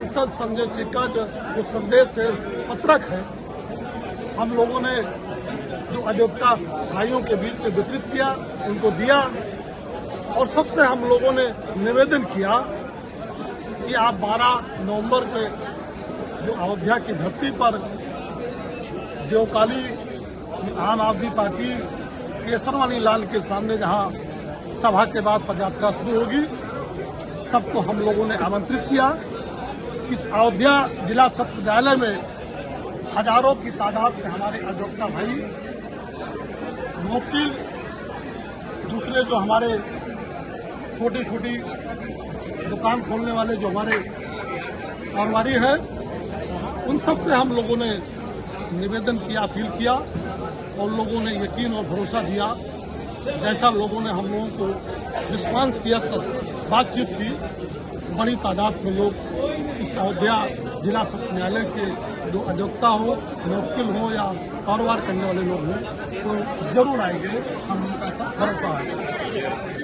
सांसद संजय सिंह का जो संदेश है पत्रक है, हम लोगों ने जो अयोग्यता भाइयों के बीच में वितरित किया, उनको दिया। और सबसे हम लोगों ने निवेदन किया कि आप 12 नवंबर पे जो अयोध्या की धरती पर देवकाली आम आदमी पार्टी केसरवानी लाल के सामने जहां सभा के बाद पदयात्रा शुरू होगी, सबको हम लोगों ने आमंत्रित किया। इस अयोध्या जिला सत्र न्यायालय में हजारों की तादाद में हमारे अयोग्यता भाई, वकील, दूसरे जो हमारे छोटी छोटी दुकान खोलने वाले जो हमारे कारोबारी हैं, उन सब से हम लोगों ने निवेदन किया, अपील किया और लोगों ने यकीन और भरोसा दिया। जैसा लोगों ने हम लोगों को रिस्पांस किया, सब बातचीत की, बड़ी तादाद में लोग इस अयोध्या जिला सत्र न्यायालय के जो अयोग्यता हो, वकील हो या कारोबार करने वाले लोग हों, तो जरूर आएंगे, हम ऐसा भरोसा है।